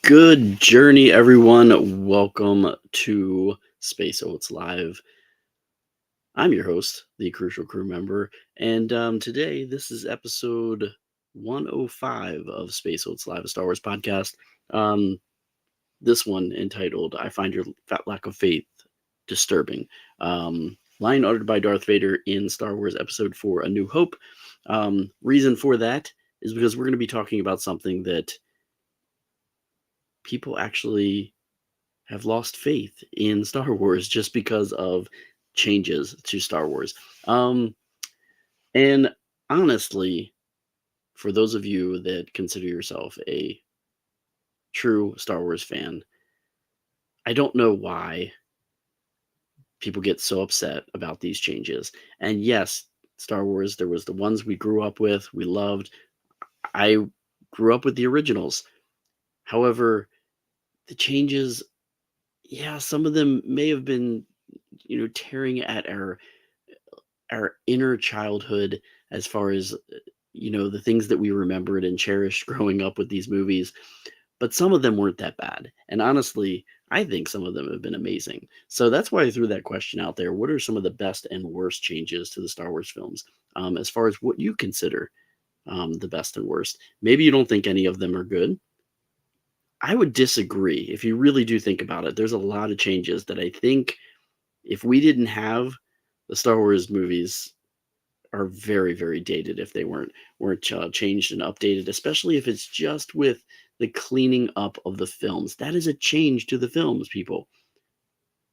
Good journey, everyone. Welcome to Space Oats Live. I'm your host, the Crucial Crew member, and today this is episode 105 of Space Oats Live, a Star Wars podcast. Um, this one entitled "I Find Your Fat Lack of Faith Disturbing." Line uttered by Darth Vader in Star Wars Episode 4: A New Hope. Reason for that is because we're going to be talking about something that people actually have lost faith in Star Wars just because of changes to Star Wars. And honestly, for those of you that consider yourself a true Star Wars fan, I don't know why people get so upset about these changes. And yes, Star Wars, there was the ones we grew up with, we loved. I grew up with the originals. However, the changes, yeah, some of them may have been, tearing at our inner childhood as far as the things that we remembered and cherished growing up with these movies, but some of them weren't that bad, and honestly I think some of them have been amazing. So that's why I threw that question out there: what are some of the best and worst changes to the Star Wars films, as far as what you consider the best and worst? Maybe you don't think any of them are good. I would disagree. If you really do think about it, there's a lot of changes that I think, if we didn't have the Star Wars movies, are very, very dated if they weren't changed and updated, especially if it's just with the cleaning up of the films. That is a change to the films, people.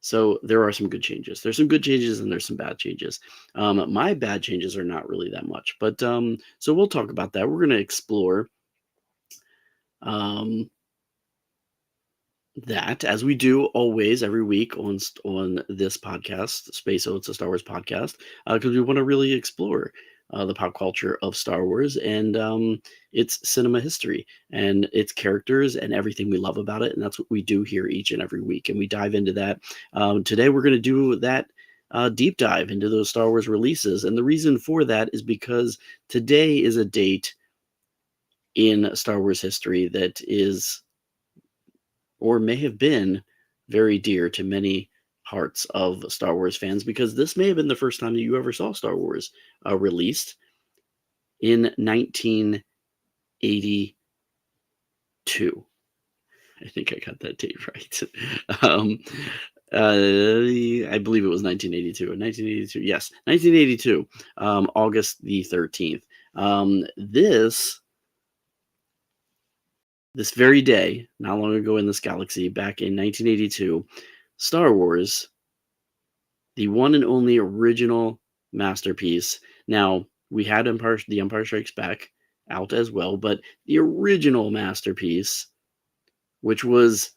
So there are some good changes. There's some good changes and there's some bad changes. My bad changes are not really that much, but so we'll talk about that. We're going to explore um, that, as we do always every week on this podcast, Space Oats, a Star Wars podcast, because we want to really explore the pop culture of Star Wars and its cinema history and its characters and everything we love about it. And that's what we do here each and every week. And we dive into that. Today, we're going to do that deep dive into those Star Wars releases. And the reason for that is because today is a date in Star Wars history that is, or may have been, very dear to many hearts of Star Wars fans, because this may have been the first time that you ever saw Star Wars released in 1982. I think I got that date right. um, I believe it was 1982. 1982, yes, 1982, August the 13th. This very day, not long ago in this galaxy, back in 1982, Star Wars, the one and only original masterpiece. Now, we had The Empire Strikes Back out as well, but the original masterpiece, which was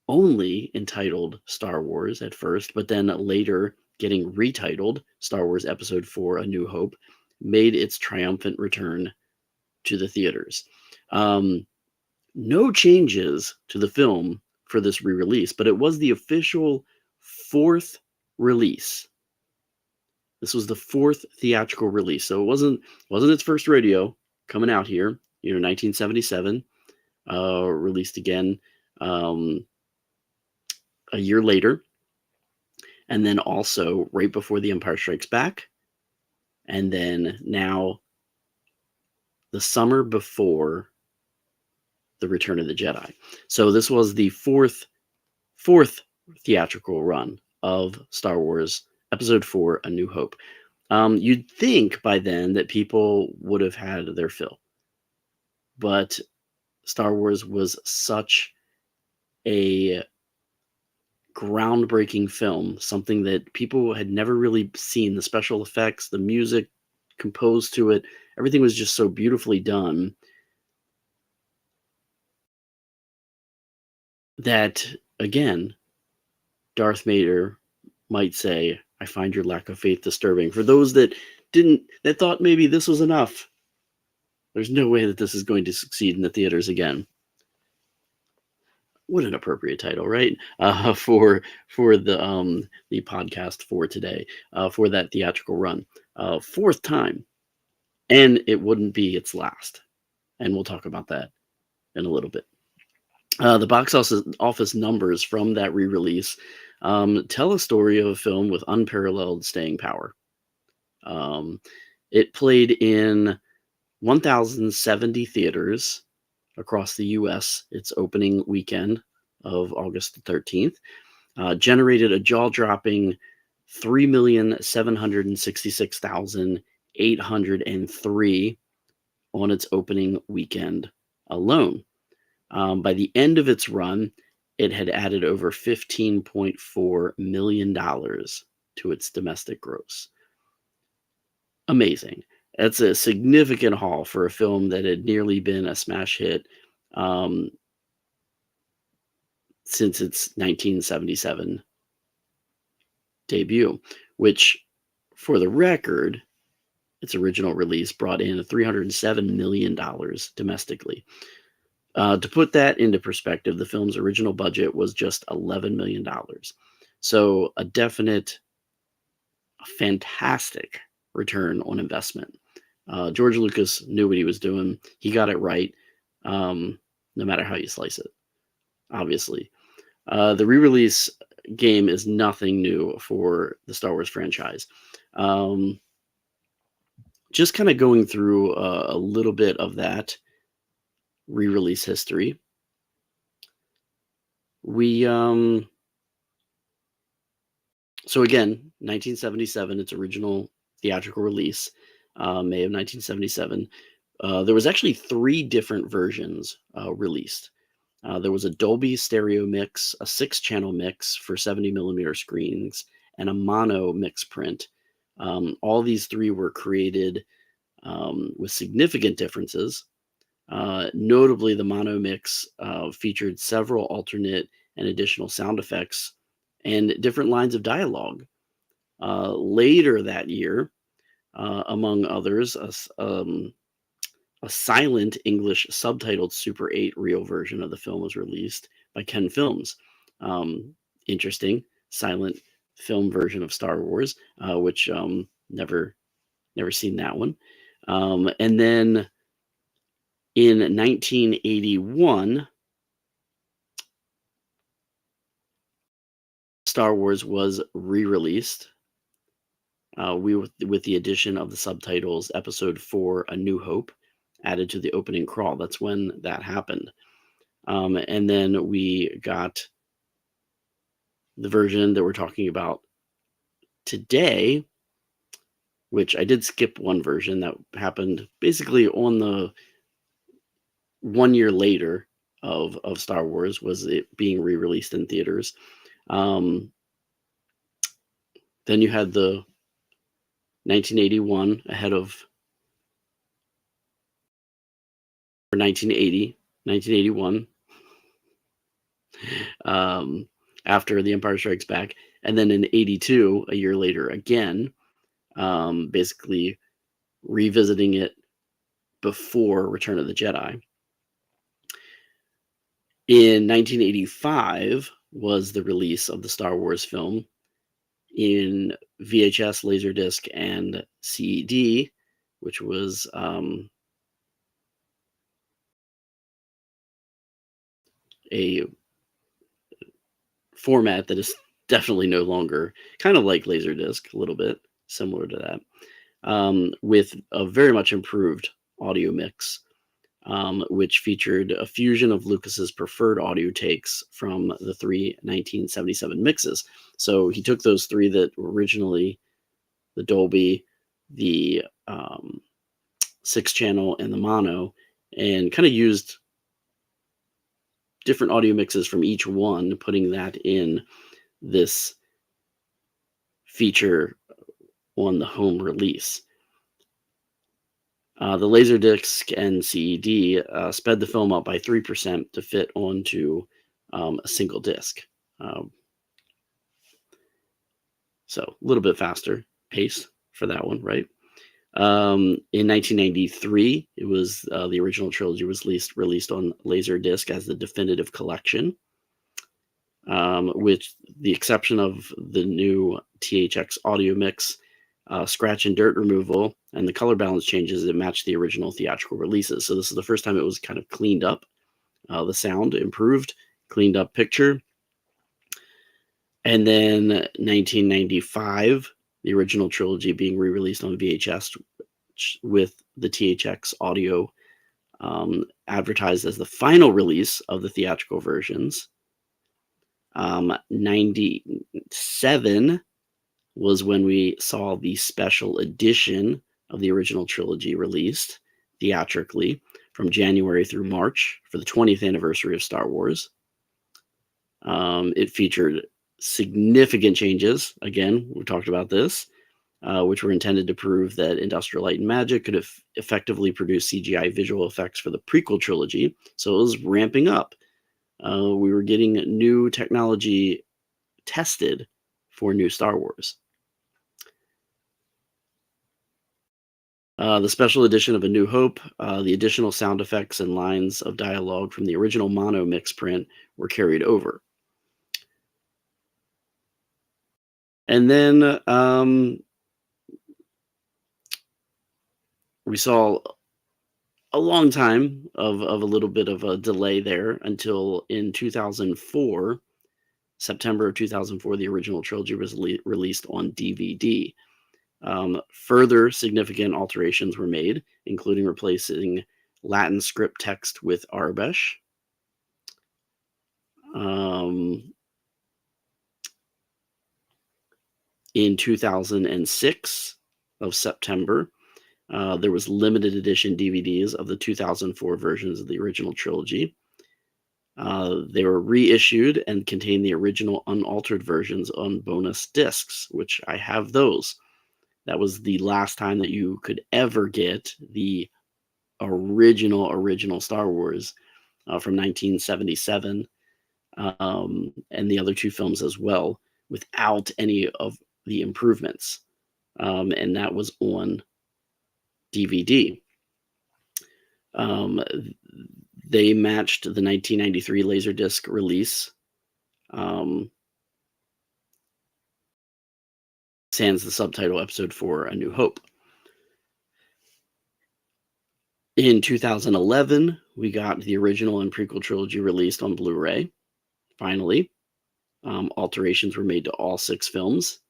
only entitled Star Wars at first, but then later getting retitled Star Wars Episode 4: A New Hope, made its triumphant return to the theaters. No changes to the film for this re-release, but it was the official fourth release. This was the fourth theatrical release, so it wasn't its first radio coming out here. 1977, released again a year later, and then also right before The Empire Strikes Back, and then now the summer before The Return of the Jedi. So this was the fourth theatrical run of Star Wars Episode 4: A New Hope. You'd think by then that people would have had their fill, but Star Wars was such a groundbreaking film, something that people had never really seen. The special effects, the music composed to it, everything was just so beautifully done that, again, Darth Vader might say, "I find your lack of faith disturbing." For those that thought maybe this was enough, there's no way that this is going to succeed in the theaters again. What an appropriate title, right? For the podcast for today, for that theatrical run, fourth time, and it wouldn't be its last, and we'll talk about that in a little bit. The office numbers from that re-release tell a story of a film with unparalleled staying power. Um, it played in 1,070 theaters across the U.S. its opening weekend of August the 13th, generated a jaw-dropping 3,766,803 on its opening weekend alone. By the end of its run, it had added over $15.4 million to its domestic gross. Amazing. That's a significant haul for a film that had nearly been a smash hit um, since its 1977 debut, which, for the record, its original release brought in $307 million domestically. To put that into perspective, the film's original budget was just $11 million. So a definite, fantastic return on investment. George Lucas knew what he was doing. He got it right, no matter how you slice it, obviously. The re-release game is nothing new for the Star Wars franchise. Just kind of going through a little bit of that re-release history. So again, 1977, its original theatrical release, May of 1977. There was actually 3 different versions released. There was a Dolby stereo mix, a 6-channel mix for 70 millimeter screens, and a mono mix print. All these 3 were created with significant differences. Notably, the mono mix featured several alternate and additional sound effects and different lines of dialogue. Later that year, among others, a silent English subtitled Super 8 reel version of the film was released by Ken Films. Interesting, silent film version of Star Wars, which never seen that one. And then in 1981, Star Wars was re-released with the addition of the subtitles Episode 4, A New Hope, added to the opening crawl. That's when that happened. And then we got the version that we're talking about today, which I did skip one version that happened basically on the 1 year later of Star Wars, was it being re-released in theaters. Then you had the 1981 ahead of 1981 after The Empire Strikes Back, and then in 82, a year later again, basically revisiting it before Return of the Jedi. In 1985 was the release of the Star Wars film in VHS, Laserdisc, and CED, which was a format that is definitely no longer, kind of like Laserdisc, a little bit similar to that, with a very much improved audio mix, which featured a fusion of Lucas's preferred audio takes from the 3 1977 mixes. So he took those 3 that were originally the Dolby, the 6-channel, and the mono, and kind of used different audio mixes from each one, putting that in this feature on the home release. The Laserdisc and CED sped the film up by 3% to fit onto a single disc. So a little bit faster pace for that one, right? In 1993, it was the original trilogy was released on Laserdisc as the definitive collection, with the exception of the new THX audio mix, scratch and dirt removal, and the color balance changes that matched the original theatrical releases. So this is the first time it was kind of cleaned up The sound improved, cleaned up picture. And then 1995, the original trilogy being re-released on VHS with the THX audio, advertised as the final release of the theatrical versions. 97 was when we saw the special edition of the original trilogy released theatrically from January through March for the 20th anniversary of Star Wars. It featured significant changes. Again, we talked about this, which were intended to prove that Industrial Light and Magic could have effectively produced CGI visual effects for the prequel trilogy. So it was ramping up. We were getting new technology tested for new Star Wars. The special edition of A New Hope, the additional sound effects and lines of dialogue from the original mono mix print were carried over. And then we saw a long time of a little bit of a delay there until in 2004, September of 2004, the original trilogy was released on DVD. Further significant alterations were made, including replacing Latin script text with Arabic. In 2006 of September, there was limited edition DVDs of the 2004 versions of the original trilogy. They were reissued and contained the original unaltered versions on bonus discs, which I have those. That was the last time that you could ever get the original Star Wars from 1977 and the other two films as well, without any of the improvements. And that was on DVD. They matched the 1993 Laserdisc release. Sans the subtitle episode for A New Hope. In 2011, we got the original and prequel trilogy released on Blu-ray. Finally, alterations were made to all 6 films.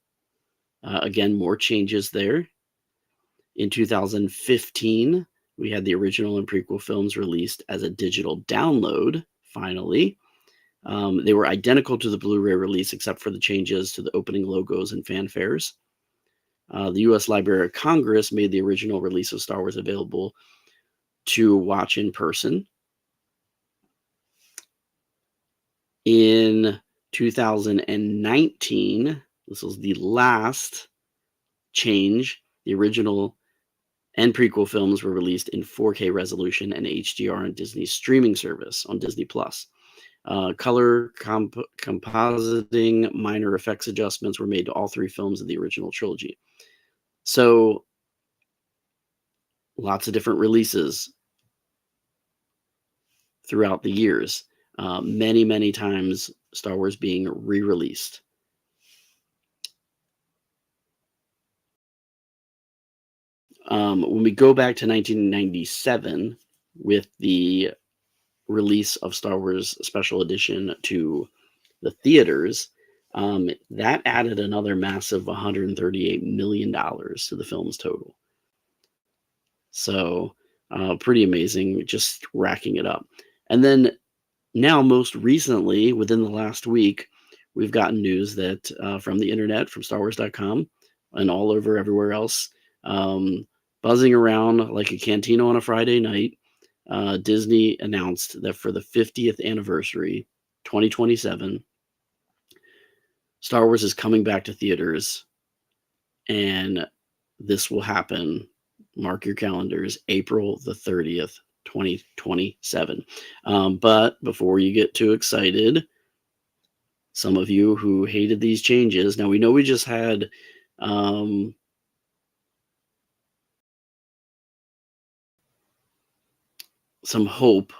Again, more changes there. In 2015, we had the original and prequel films released as a digital download, finally. They were identical to the Blu-ray release except for the changes to the opening logos and fanfares. The U.S. Library of Congress made the original release of Star Wars available to watch in person. In 2019, this was the last change. The original and prequel films were released in 4K resolution and HDR on Disney's streaming service on Disney+. Color compositing, minor effects adjustments were made to all 3 films of the original trilogy. So, lots of different releases throughout the years. Many times Star Wars being re-released. When we go back to 1997 with the release of Star Wars Special Edition to the theaters, that added another massive $138 million to the film's total. So pretty amazing, just racking it up. And then now, most recently, within the last week, we've gotten news that from the internet, from StarWars.com, and all over everywhere else, buzzing around like a cantina on a Friday night, Disney announced that for the 50th anniversary, 2027, Star Wars is coming back to theaters, and this will happen, mark your calendars, April the 30th, 2027. But before you get too excited, some of you who hated these changes, now we know we just had some hope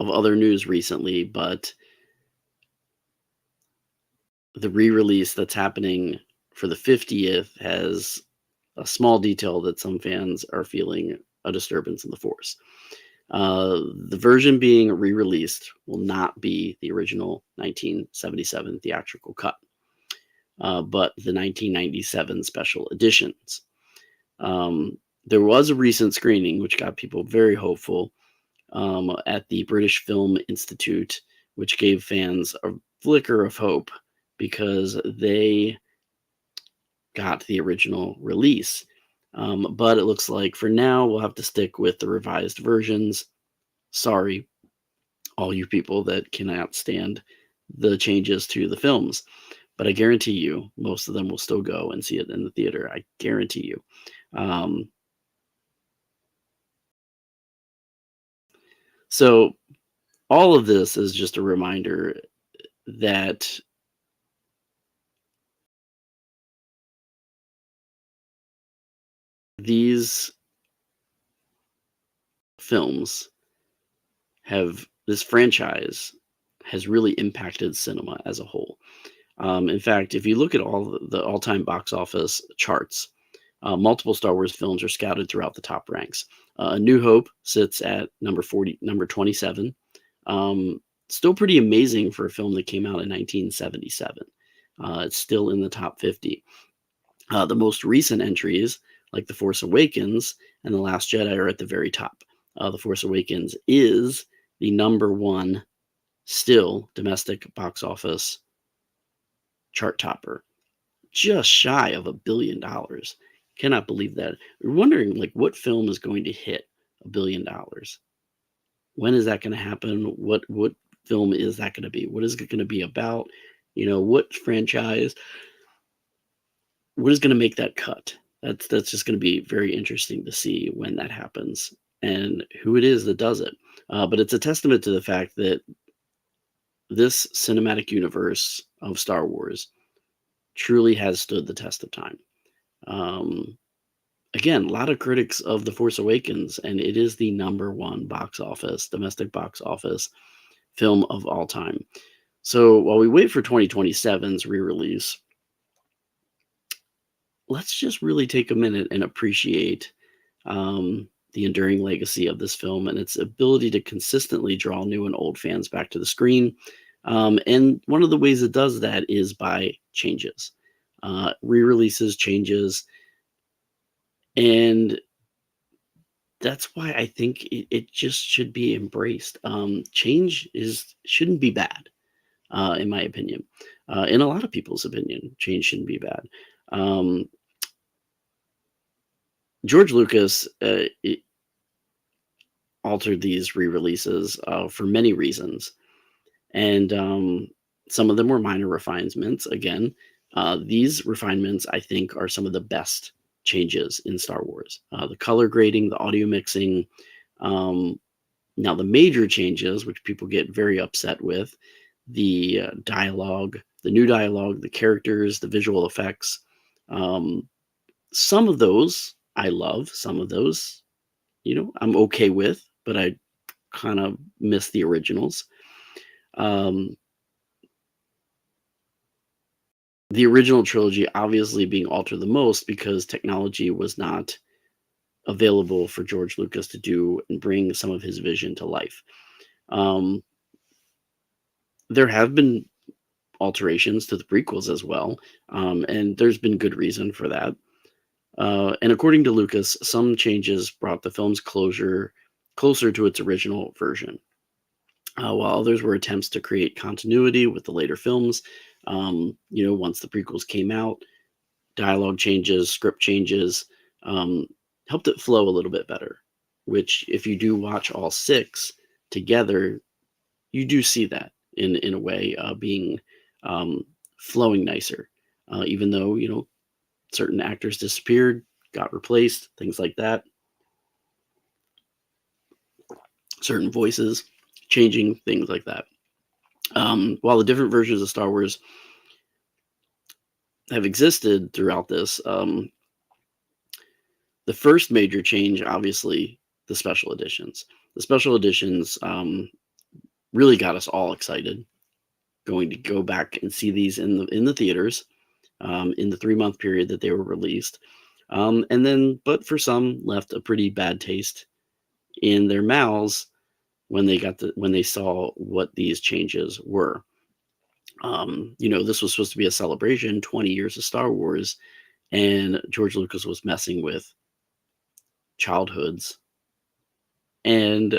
of other news recently, but the re-release that's happening for the 50th has a small detail that some fans are feeling a disturbance in the force. The version being re-released will not be the original 1977 theatrical cut, but the 1997 special editions. There was a recent screening which got people very hopeful at the British Film Institute, which gave fans a flicker of hope because they got the original release. But it looks like for now we'll have to stick with the revised versions. Sorry, all you people that cannot stand the changes to the films. But I guarantee you, most of them will still go and see it in the theater. I guarantee you. Um, so all of this is just a reminder that these films this franchise has really impacted cinema as a whole. In fact, if you look at all the all-time box office charts, multiple Star Wars films are scouted throughout the top ranks. A New Hope sits at number 27. Still pretty amazing for a film that came out in 1977. It's still in the top 50. The most recent entries, like The Force Awakens and The Last Jedi, are at the very top. The Force Awakens is the number one still domestic box office chart topper, just shy of $1 billion. Cannot believe that. We're wondering like what film is going to hit $1 billion. When is that going to happen? What film is that going to be? What is it going to be about? What franchise? What is going to make that cut? That's just going to be very interesting to see when that happens and who it is that does it. But it's a testament to the fact that this cinematic universe of Star Wars truly has stood the test of time. Again, a lot of critics of The Force Awakens, and it is the number one domestic box office film of all time. So while we wait for 2027's re-release, let's just really take a minute and appreciate the enduring legacy of this film and its ability to consistently draw new and old fans back to the screen. And one of the ways it does that is by changes, re-releases, changes. And that's why I think it just should be embraced. Change shouldn't be bad, in my opinion. In a lot of people's opinion, change shouldn't be bad. George Lucas altered these re-releases for many reasons, and some of them were minor refinements. Again, these refinements I think are some of the best changes in Star Wars. The color grading, the audio mixing. Now the major changes, which people get very upset with, the dialogue, the new dialogue, the characters, the visual effects. Some of those I love. Some of those, I'm okay with, but I kind of miss the originals. The original trilogy obviously being altered the most because technology was not available for George Lucas to do and bring some of his vision to life. There have been alterations to the prequels as well, and there's been good reason for that. And according to Lucas, some changes brought the film's closer to its original version, while others were attempts to create continuity with the later films. Once the prequels came out, dialogue changes, script changes, helped it flow a little bit better, which if you do watch all 6 together, you do see that in a way being flowing nicer, even though, certain actors disappeared, got replaced, things like that. Certain voices changing, things like that. While the different versions of Star Wars have existed throughout this, the first major change, obviously, the special editions. The special editions really got us all excited, going to go back and see these in the theaters in the 3-month period that they were released. But for some, left a pretty bad taste in their mouths when they saw what these changes were. This was supposed to be a celebration, 20 years of Star Wars, and George Lucas was messing with childhoods and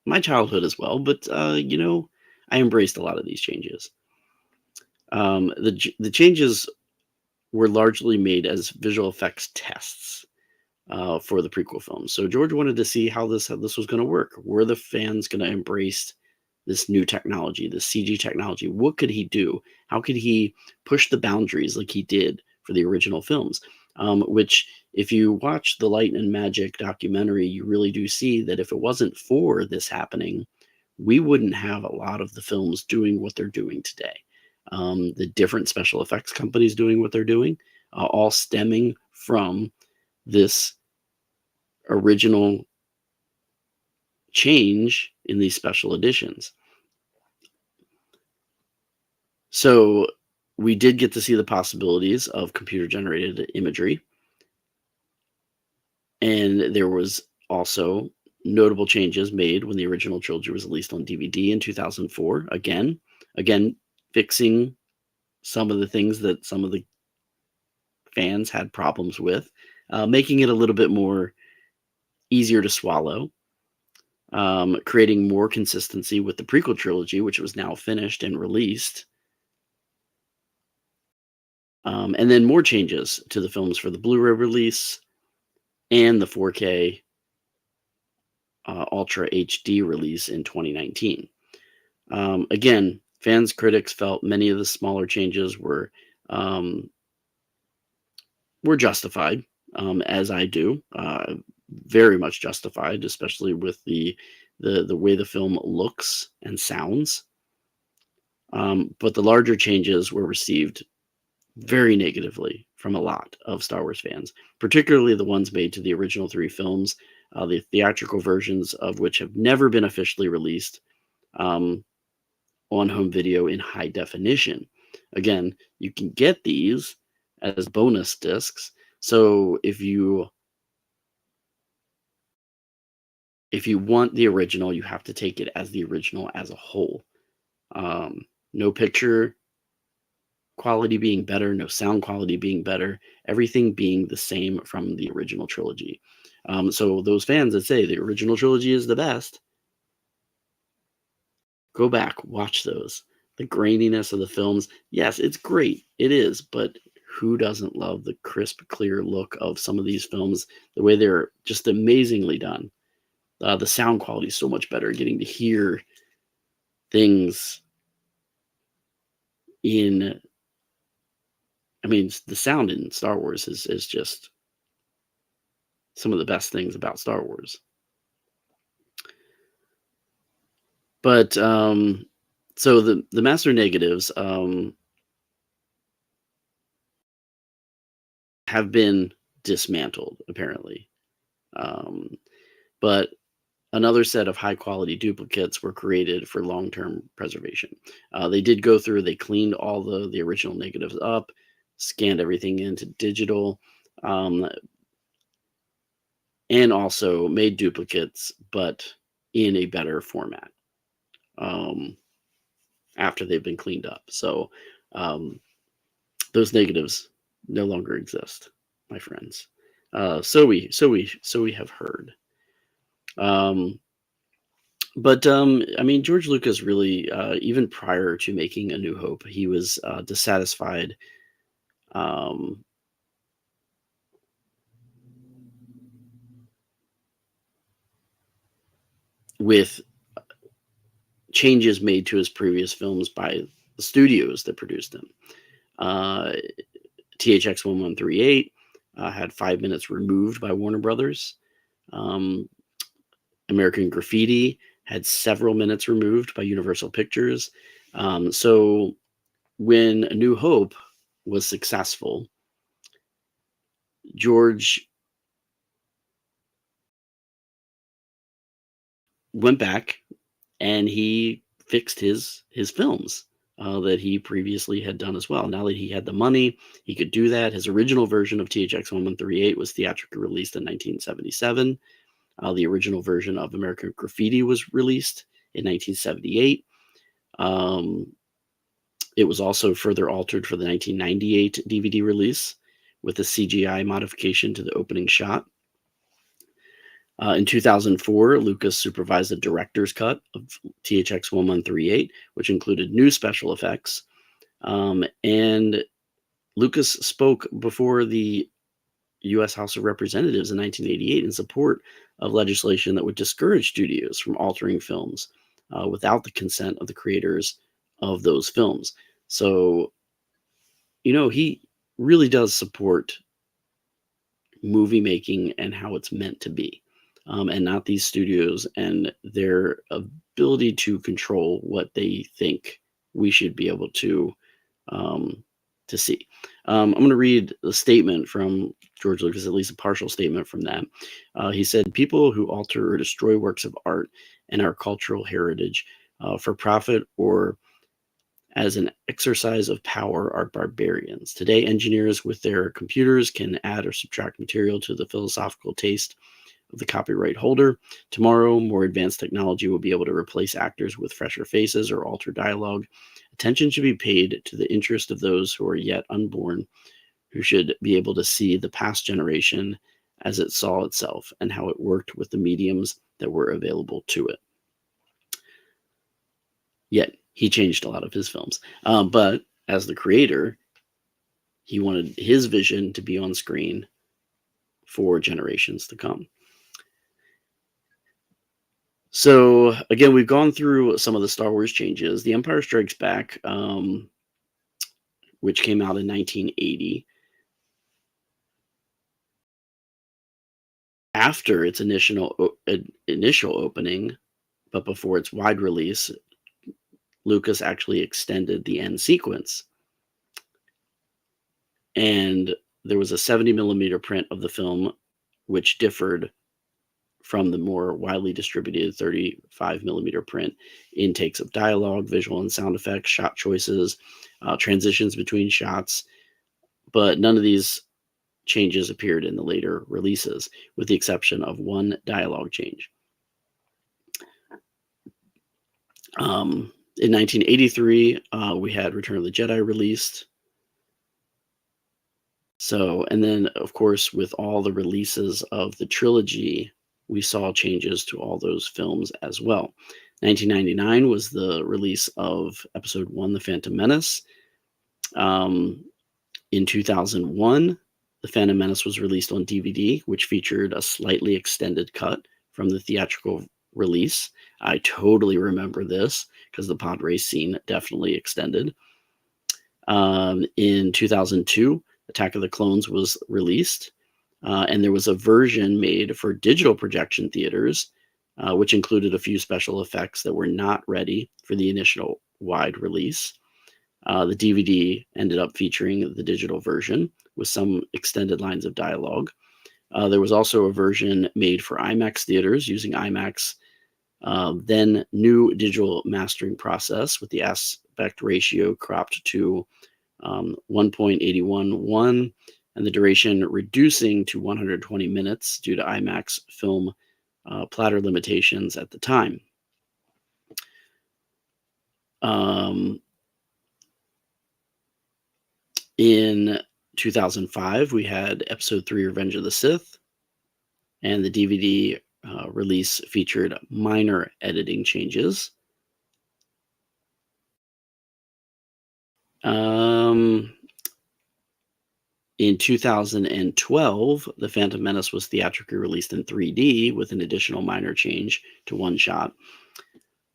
my childhood as well. But I embraced a lot of these changes. The changes were largely made as visual effects tests for the prequel film. So George wanted to see how this was going to work. Were the fans going to embrace this new technology, this CG technology? What could he do? How could he push the boundaries like he did for the original films? Which, if you watch the Light and Magic documentary, you really do see that if it wasn't for this happening, we wouldn't have a lot of the films doing what they're doing today. The different special effects companies doing what they're doing, all stemming from this original change in these special editions. So we did get to see the possibilities of computer generated imagery. And there was also notable changes made when the original trilogy was released on DVD in 2004. Again, fixing some of the things that some of the fans had problems with, making it a little bit more easier to swallow, creating more consistency with the prequel trilogy, which was now finished and released. And then more changes to the films for the Blu-ray release and the 4K Ultra HD release in 2019. Again, fans, critics felt many of the smaller changes were justified, as I do, very much justified, especially with the way the film looks and sounds. But the larger changes were received very negatively from a lot of Star Wars fans, particularly the ones made to the original three films, the theatrical versions of which have never been officially released on home video in high definition. Again, you can get these as bonus discs. So if you want the original, you have to take it as the original as a whole. No picture quality being better, no sound quality being better, everything being the same from the original trilogy. So those fans that say the original trilogy is the best, go back, watch those. The graininess of the films, yes, it's great. It is, but who doesn't love the crisp, clear look of some of these films, the way they're just amazingly done. The sound quality is so much better, getting to hear things in... I mean, the sound in Star Wars is just some of the best things about Star Wars. But so the master negatives have been dismantled, apparently. But another set of high quality duplicates were created for long-term preservation. They did go through, they cleaned all the original negatives up, scanned everything into digital, and also made duplicates, but in a better format after they've been cleaned up. So those negatives no longer exist, my friends. So we have heard. But I mean, George Lucas really, even prior to making A New Hope, he was dissatisfied with changes made to his previous films by the studios that produced them. THX 1138 had 5 minutes removed by Warner Brothers. American Graffiti had several minutes removed by Universal Pictures. So when A New Hope was successful, George went back and he fixed his films that he previously had done as well. Now that he had the money, he could do that. His original version of THX 1138 was theatrically released in 1977. The original version of American Graffiti was released in 1978. It was also further altered for the 1998 DVD release with a CGI modification to the opening shot. In 2004, Lucas supervised the director's cut of THX 1138, which included new special effects. And Lucas spoke before the U.S. House of Representatives in 1988 in support of legislation that would discourage studios from altering films without the consent of the creators of those films. So, he really does support movie making and how it's meant to be, and not these studios and their ability to control what they think we should be able to see. I'm going to read the statement from George Lucas, at least a partial statement from that. He said, "People who alter or destroy works of art and our cultural heritage for profit or as an exercise of power are barbarians. Today, engineers with their computers can add or subtract material to the philosophical taste of the copyright holder. Tomorrow, more advanced technology will be able to replace actors with fresher faces or alter dialogue. Attention should be paid to the interest of those who are yet unborn, who should be able to see the past generation as it saw itself and how it worked with the mediums that were available to it." Yet, he changed a lot of his films. But as the creator, he wanted his vision to be on screen for generations to come. So, again, we've gone through some of the Star Wars changes. The Empire Strikes Back, which came out in 1980, after its initial opening, but before its wide release, Lucas actually extended the end sequence. And there was a 70 millimeter print of the film, which differed from the more widely distributed 35 millimeter print in takes of dialogue, visual and sound effects, shot choices, transitions between shots. But none of these changes appeared in the later releases, with the exception of one dialogue change. In 1983, we had Return of the Jedi released. So, and then, of course, with all the releases of the trilogy, we saw changes to all those films as well. 1999 was the release of Episode 1, The Phantom Menace. In 2001, The Phantom Menace was released on DVD, which featured a slightly extended cut from the theatrical release. I totally remember this because the pod race scene definitely extended. In 2002, Attack of the Clones was released, and there was a version made for digital projection theaters, which included a few special effects that were not ready for the initial wide release. The DVD ended up featuring the digital version with some extended lines of dialogue. There was also a version made for IMAX theaters using IMAX, then new digital mastering process with the aspect ratio cropped to 1.811 and the duration reducing to 120 minutes due to IMAX film platter limitations at the time. In 2005, we had Episode 3, Revenge of the Sith, and the DVD release featured minor editing changes. In 2012, The Phantom Menace was theatrically released in 3D with an additional minor change to one shot.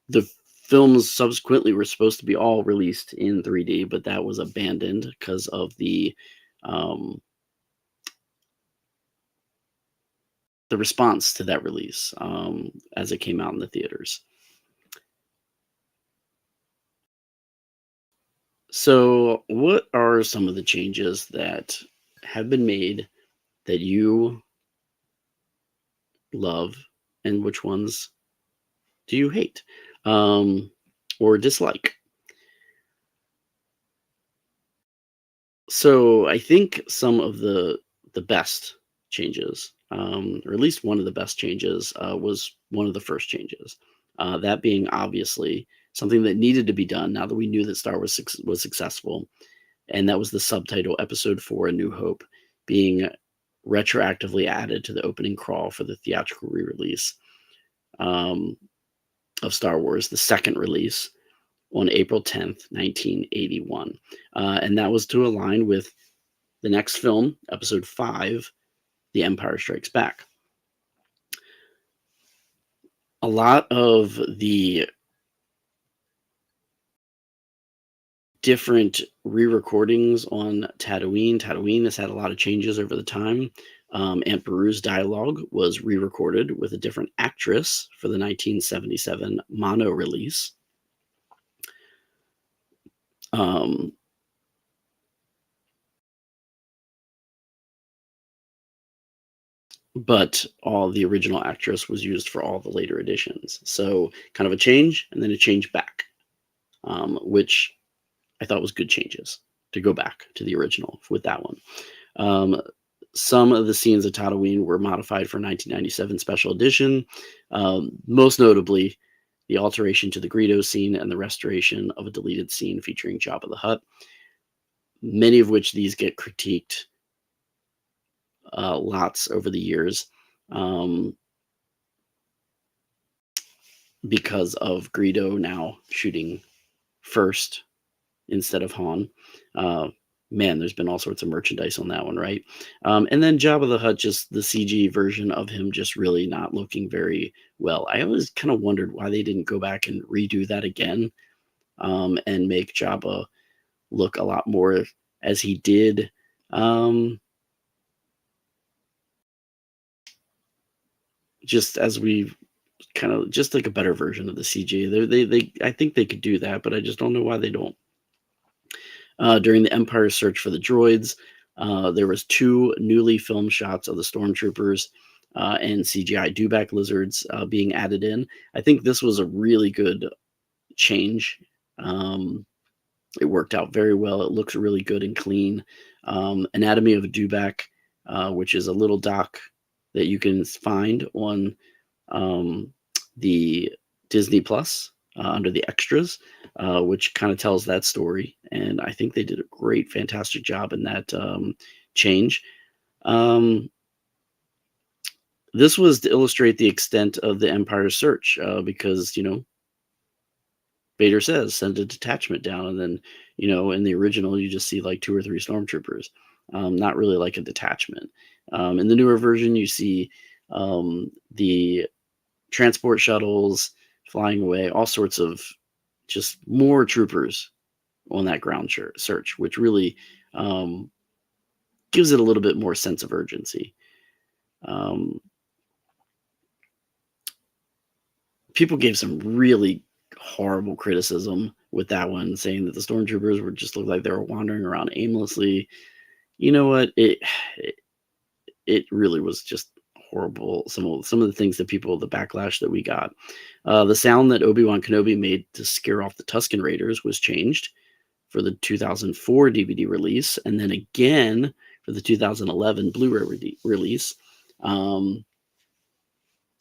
The films subsequently were supposed to be all released in 3D, but that was abandoned because of the response to that release as it came out in the theaters. So, what are some of the changes that have been made that you love, and which ones do you hate or dislike? So, I think some of the best changes or at least one of the best changes, was one of the first changes. That being obviously something that needed to be done now that we knew that Star Wars was successful, and that was the subtitle Episode 4: A New Hope being retroactively added to the opening crawl for the theatrical re-release um, of Star Wars, the second release on April 10th, 1981. And that was to align with the next film, Episode 5, The Empire Strikes Back. A lot of the different re-recordings on Tatooine. Tatooine has had a lot of changes over the time. Aunt Beru's dialogue was re-recorded with a different actress for the 1977 mono release. But all the original actress was used for all the later editions. So kind of a change and then a change back, which I thought was good changes to go back to the original with that one. Some of the scenes of Tatooine were modified for 1997 special edition, most notably the alteration to the Greedo scene and the restoration of a deleted scene featuring Jabba the Hutt, many of which these get critiqued lots over the years because of Greedo now shooting first instead of Han. Man, there's been all sorts of merchandise on that one, right? And then Jabba the Hutt, just the CG version of him just really not looking very well. I always kind of wondered why they didn't go back and redo that again and make Jabba look a lot more as he did. Just as we kind of just like a better version of the CG. They I think they could do that, but I just don't know why they don't. During the Empire's search for the droids, there was 2 newly filmed shots of the stormtroopers and CGI dewback lizards being added in. I think this was a really good change. It worked out very well. It looks really good and clean. Anatomy of a dewback, which is a little doc that you can find on the Disney Plus under the extras, which kind of tells that story. And I think they did a great, fantastic job in that change. This was to illustrate the extent of the Empire's search because, Vader says, send a detachment down. And then, in the original, you just see like 2 or 3 stormtroopers, not really like a detachment. In the newer version, you see the transport shuttles flying away, all sorts of just more troopers on that ground search, which really gives it a little bit more sense of urgency. People gave some really horrible criticism with that one, saying that the stormtroopers were just looked like they were wandering around aimlessly. You know what? It really was just horrible. Some of the things that the backlash that we got. The sound that Obi-Wan Kenobi made to scare off the Tusken Raiders was changed for the 2004 DVD release, and then again for the 2011 Blu-ray release.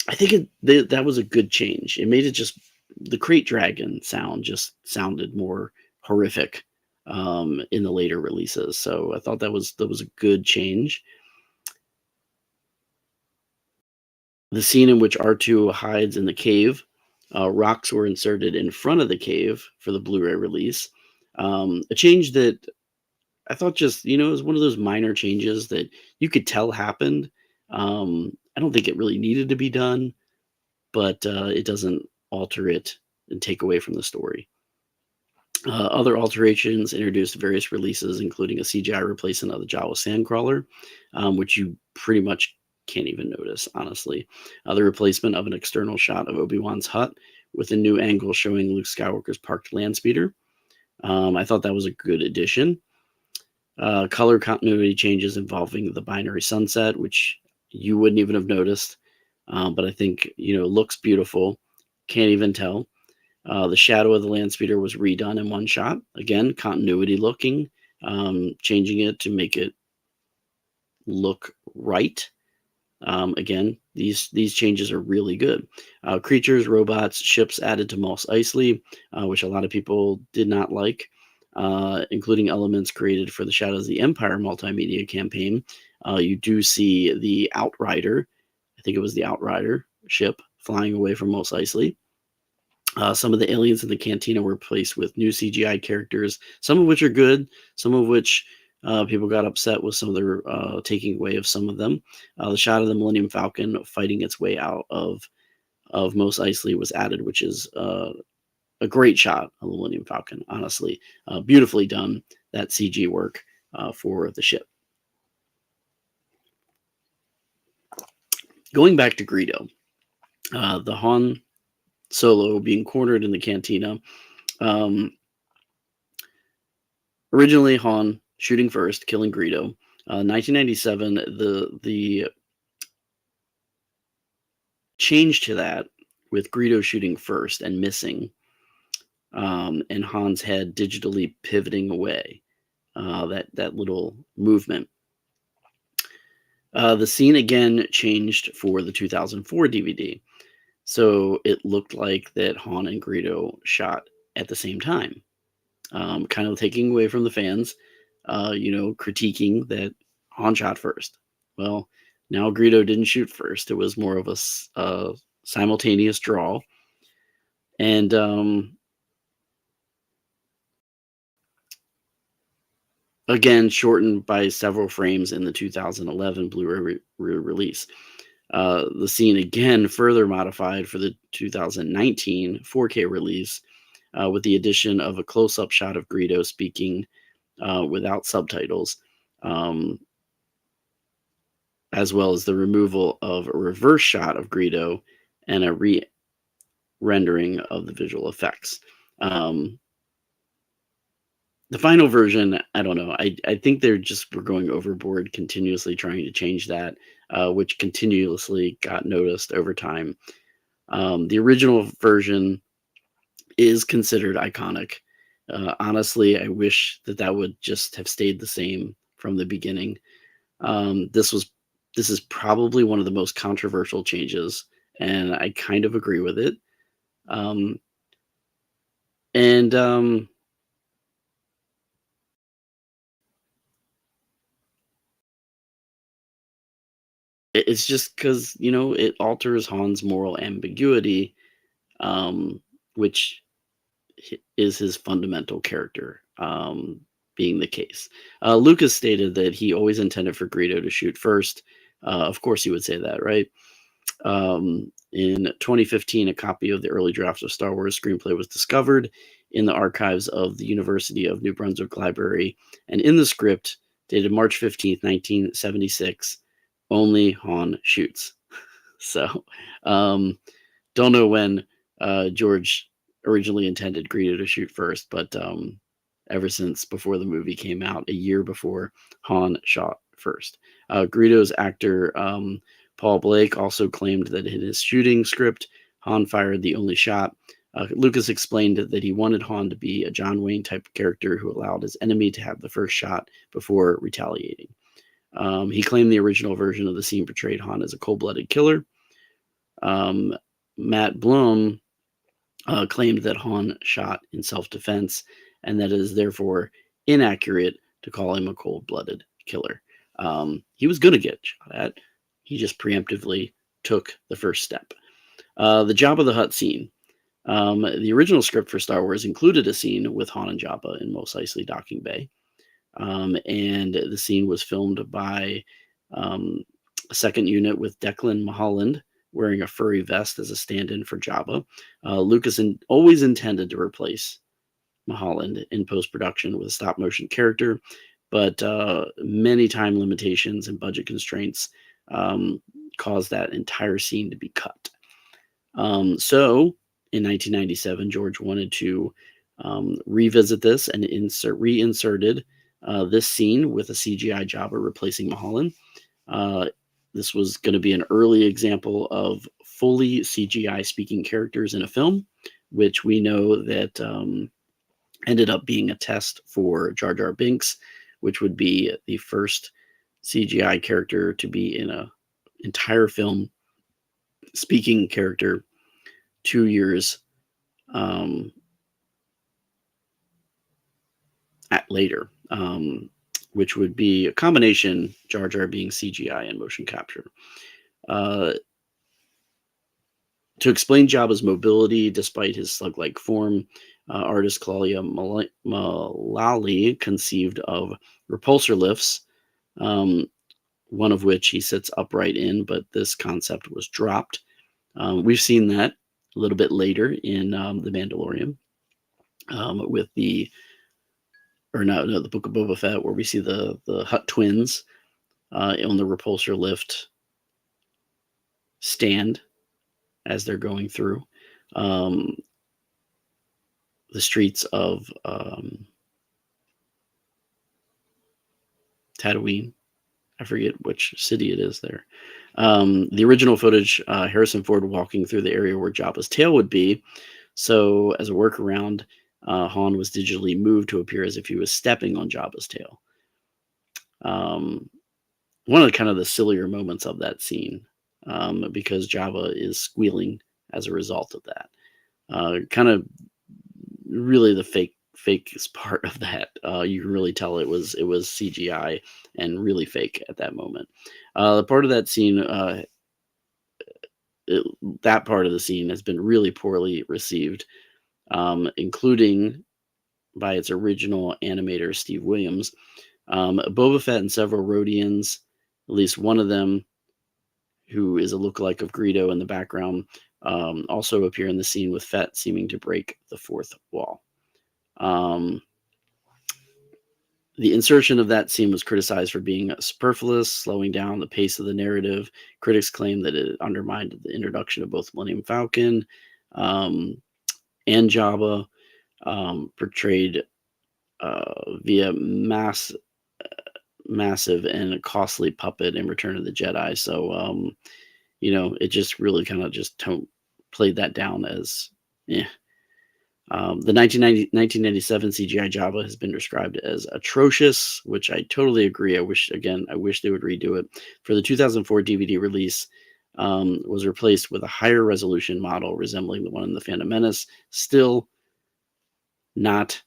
I think that was a good change. It made it just the Crate Dragon sound just sounded more horrific in the later releases. So I thought that was a good change. The scene in which R2 hides in the cave, rocks were inserted in front of the cave for the Blu-ray release. A change that I thought just, it was one of those minor changes that you could tell happened. I don't think it really needed to be done, but it doesn't alter it and take away from the story. Other alterations introduced various releases, including a CGI replacement of the Jawa Sandcrawler, which you pretty much can't even notice, honestly. The replacement of an external shot of Obi-Wan's hut with a new angle showing Luke Skywalker's parked land speeder. I thought that was a good addition. Color continuity changes involving the binary sunset, which you wouldn't even have noticed, but I think, looks beautiful. Can't even tell. The shadow of the land speeder was redone in one shot. Again, continuity looking, changing it to make it look right. Again, these changes are really good. Creatures, robots, ships added to Mos Eisley, which a lot of people did not like, including elements created for the Shadows of the Empire multimedia campaign. You do see the Outrider, I think it was the Outrider ship, flying away from Mos Eisley. Some of the aliens in the cantina were replaced with new CGI characters, some of which are good, some of which people got upset with some of the taking away of some of them. The shot of the Millennium Falcon fighting its way out of Mos Eisley was added, which is a great shot of the Millennium Falcon, honestly. Beautifully done, that CG work for the ship. Going back to Greedo, the Han Solo being cornered in the cantina. Originally, Han shooting first, killing Greedo. 1997, the change to that with Greedo shooting first and missing, and Han's head digitally pivoting away. That little movement. The scene again changed for the 2004 DVD. So it looked like that Han and Greedo shot at the same time, kind of taking away from the fans, critiquing that Han shot first. Well, now Greedo didn't shoot first. It was more of a simultaneous draw. And again, shortened by several frames in the 2011 Blu-ray release. The scene again further modified for the 2019 4K release with the addition of a close-up shot of Greedo speaking without subtitles, as well as the removal of a reverse shot of Greedo and a re-rendering of the visual effects. The final version, I don't know. I think they're just were going overboard, continuously trying to change that, which continuously got noticed over time. The original version is considered iconic. Honestly, I wish that would just have stayed the same from the beginning. This is probably one of the most controversial changes, and I kind of agree with it. It's just because it alters Han's moral ambiguity, which is his fundamental character, being the case. Lucas stated that he always intended for Greedo to shoot first. Of course he would say that, right? In 2015, a copy of the early draft of Star Wars screenplay was discovered in the archives of the University of New Brunswick Library, and in the script, dated March 15th, 1976, only Han shoots. So, don't know when George originally intended Greedo to shoot first, but ever since before the movie came out, a year before, Han shot first. Greedo's actor Paul Blake also claimed that in his shooting script, Han fired the only shot. Lucas explained that he wanted Han to be a John Wayne type character who allowed his enemy to have the first shot before retaliating. He claimed the original version of the scene portrayed Han as a cold-blooded killer. Matt Blum claimed that Han shot in self-defense, and that it is therefore inaccurate to call him a cold-blooded killer. He was going to get shot at. He just preemptively took the first step. The Jabba the Hutt scene. The original script for Star Wars included a scene with Han and Jabba in Mos Eisley Docking Bay. And the scene was filmed by a second unit with Declan Mulholland wearing a furry vest as a stand-in for Jabba. Lucas always intended to replace Mulholland in post-production with a stop-motion character, but many time limitations and budget constraints caused that entire scene to be cut. So in 1997, George wanted to revisit this and reinserted this scene with a CGI Jabba replacing Mulholland. This was going to be an early example of fully CGI speaking characters in a film, which we know that ended up being a test for Jar Jar Binks, which would be the first CGI character to be in a entire film speaking character 2 years um, later, which would be a combination, Jar Jar being CGI and motion capture. Uh, to explain Jabba's mobility despite his slug-like form, artist Claudia Mullally conceived of repulsor lifts, um, one of which he sits upright in, but this concept was dropped. We've seen that a little bit later in The Mandalorian with the Book of Boba Fett, where we see the Hutt twins on the repulsor lift stand as they're going through the streets of Tatooine. I forget which city it is there. The original footage, Harrison Ford walking through the area where Jabba's tail would be. So as a workaround, Han was digitally moved to appear as if he was stepping on Jabba's tail. One of the sillier moments of that scene, because Jabba is squealing as a result of that. Kind of really the fakest part of that. You can really tell it was CGI and really fake at that moment. The part of that scene, that part of the scene has been really poorly received, including by its original animator, Steve Williams. Boba Fett and several Rhodians, at least one of them, who is a lookalike of Greedo in the background, also appear in the scene with Fett seeming to break the fourth wall. The insertion of that scene was criticized for being superfluous, slowing down the pace of the narrative. Critics claim that it undermined the introduction of both Millennium Falcon and Jabba, portrayed via massive and costly puppet in Return of the Jedi. So, it just really just played that down as, eh. The 1997 CGI Jabba has been described as atrocious, which I totally agree. I wish they would redo it. For the 2004 DVD release, was replaced with a higher resolution model resembling the one in The Phantom Menace. Still not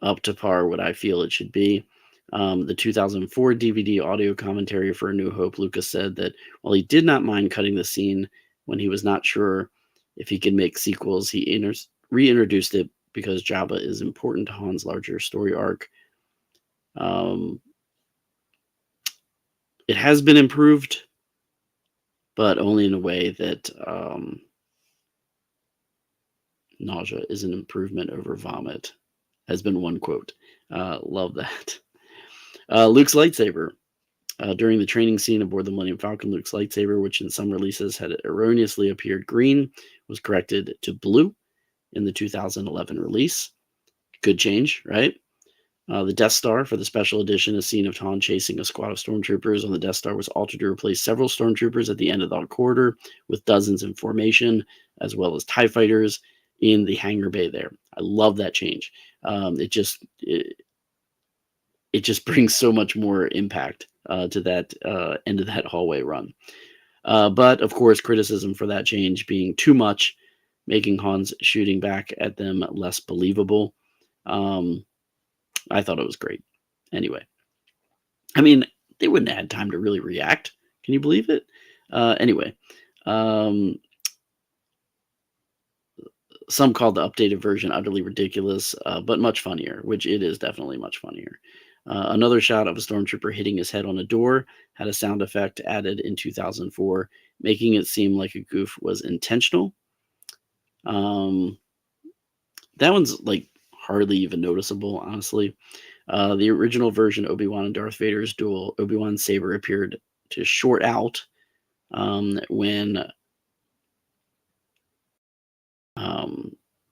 up to par what I feel it should be. The 2004 DVD audio commentary for A New Hope, Lucas said that while he did not mind cutting the scene when he was not sure if he could make sequels, he reintroduced it because Jabba is important to Han's larger story arc. It has been improved, but only in a way that nausea is an improvement over vomit, has been one quote. Love that. Luke's lightsaber. During the training scene aboard the Millennium Falcon, Luke's lightsaber, which in some releases had erroneously appeared green, was corrected to blue in the 2011 release. Good change, right? The Death Star for the special edition, a scene of Han chasing a squad of stormtroopers on the Death Star was altered to replace several stormtroopers at the end of the corridor with dozens in formation, as well as TIE fighters in the hangar bay there. I love that change. It just brings so much more impact to that end of that hallway run. But of course, criticism for that change being too much, making Han's shooting back at them less believable. I thought it was great. Anyway, I mean, they wouldn't have had time to really react. Can you believe it? Anyway, some called the updated version utterly ridiculous, but much funnier, which it is definitely much funnier. Another shot of a stormtrooper hitting his head on a door had a sound effect added in 2004, making it seem like a goof was intentional. That one's hardly even noticeable, honestly. The original version, Obi-Wan and Darth Vader's duel, Obi-Wan's saber appeared to short out when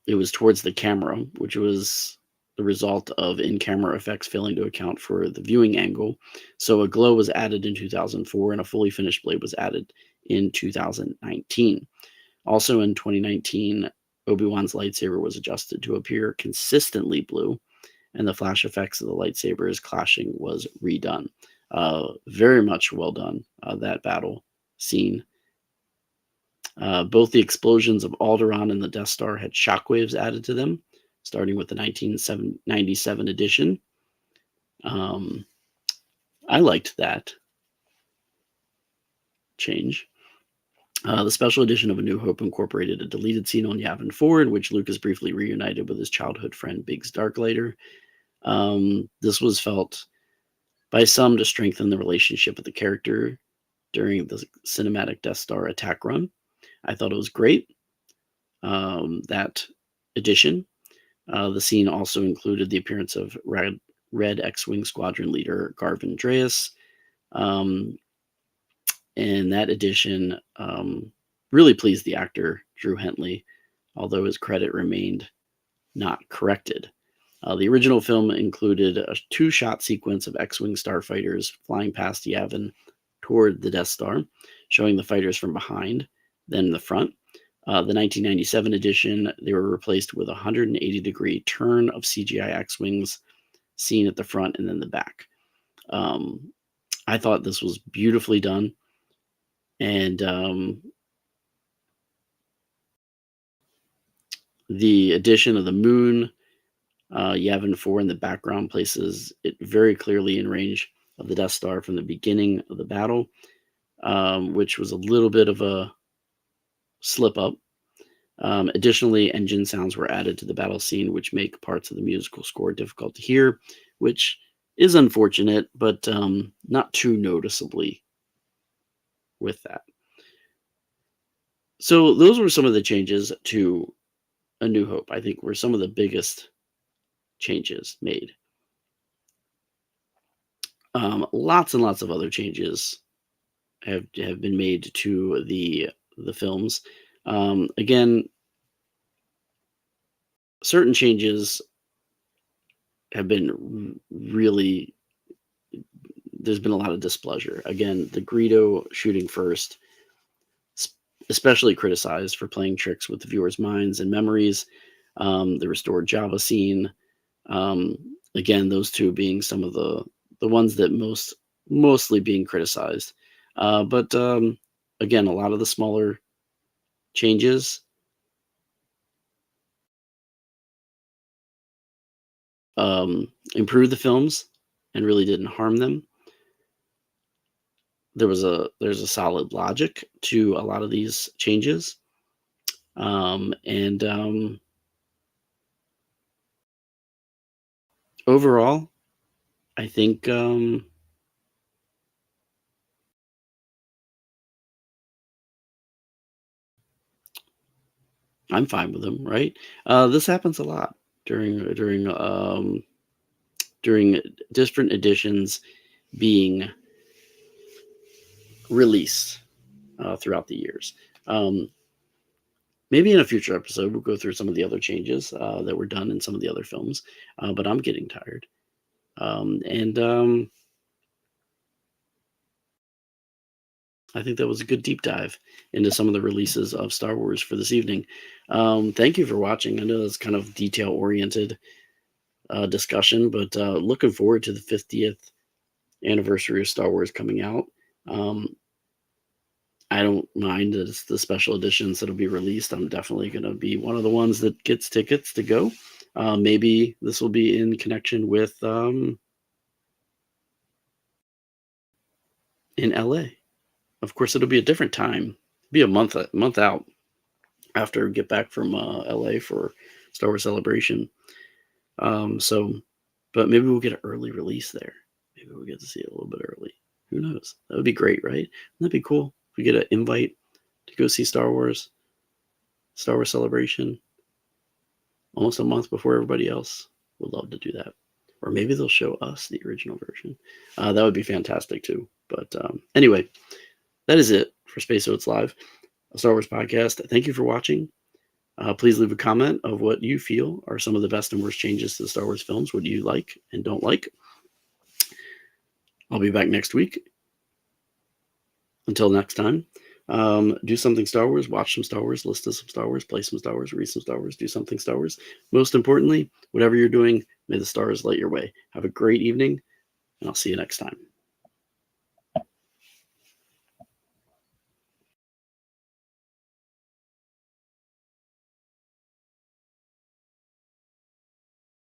it was towards the camera, which was the result of in-camera effects failing to account for the viewing angle. So a glow was added in 2004 and a fully finished blade was added in 2019. Also in 2019, Obi-Wan's lightsaber was adjusted to appear consistently blue, and the flash effects of the lightsabers clashing was redone. Very much well done, that battle scene. Both the explosions of Alderaan and the Death Star had shockwaves added to them, starting with the 1997 edition. Um, I liked that change. The special edition of A New Hope incorporated a deleted scene on Yavin 4 in which Luke is briefly reunited with his childhood friend Biggs Darklighter. This was felt by some to strengthen the relationship with the character during the cinematic Death Star attack run. I thought it was great. That edition. The scene also included the appearance of Red X-Wing Squadron leader Garvin Dreis. And that edition really pleased the actor Drew Hentley, although his credit remained not corrected. The original film included a two-shot sequence of X-Wing starfighters flying past Yavin toward the Death Star, showing the fighters from behind, then the front. The 1997 edition, they were replaced with a 180-degree turn of CGI X-Wings seen at the front and then the back. I thought this was beautifully done. And the addition of the moon, Yavin 4 in the background places it very clearly in range of the Death Star from the beginning of the battle, which was a little bit of a slip up. Additionally, engine sounds were added to the battle scene, which make parts of the musical score difficult to hear, which is unfortunate, but not too noticeably with that. So those were some of the changes to A New Hope. I think were some of the biggest changes made. Lots and lots of other changes have been made to the films. Again, certain changes have been really. There's been a lot of displeasure. Again, the Greedo shooting first, especially criticized for playing tricks with the viewers' minds and memories. The restored Java scene. Again, those two being some of the ones that mostly being criticized. But again, a lot of the smaller changes improved the films and really didn't harm them. There's a solid logic to a lot of these changes. Overall, I think I'm fine with them, right? This happens a lot during different editions being released throughout the years. Maybe in a future episode, we'll go through some of the other changes that were done in some of the other films, but I'm getting tired. I think that was a good deep dive into some of the releases of Star Wars for this evening. Thank you for watching. I know that's kind of detail-oriented discussion, but looking forward to the 50th anniversary of Star Wars coming out. I don't mind that it's the special editions that'll be released. I'm definitely going to be one of the ones that gets tickets to go. Maybe this will be in connection with in LA. Of course, it'll be a different time. It'll be a month out after we get back from LA for Star Wars Celebration. But maybe we'll get an early release there. Maybe we'll get to see it a little bit early. Who knows? That would be great, right? Wouldn't that be cool? If we get an invite to go see Star Wars Celebration almost a month before everybody else. Would love to do that. Or maybe they'll show us the original version. That would be fantastic too. But anyway, that is it for Space Oats Live, a Star Wars podcast. Thank you for watching. Please leave a comment of what you feel are some of the best and worst changes to the Star Wars films. What do you like and don't like? I'll be back next week. Until next time, do something Star Wars, watch some Star Wars, listen to some Star Wars, play some Star Wars, read some Star Wars, do something Star Wars. Most importantly, whatever you're doing, may the stars light your way. Have a great evening, and I'll see you next time.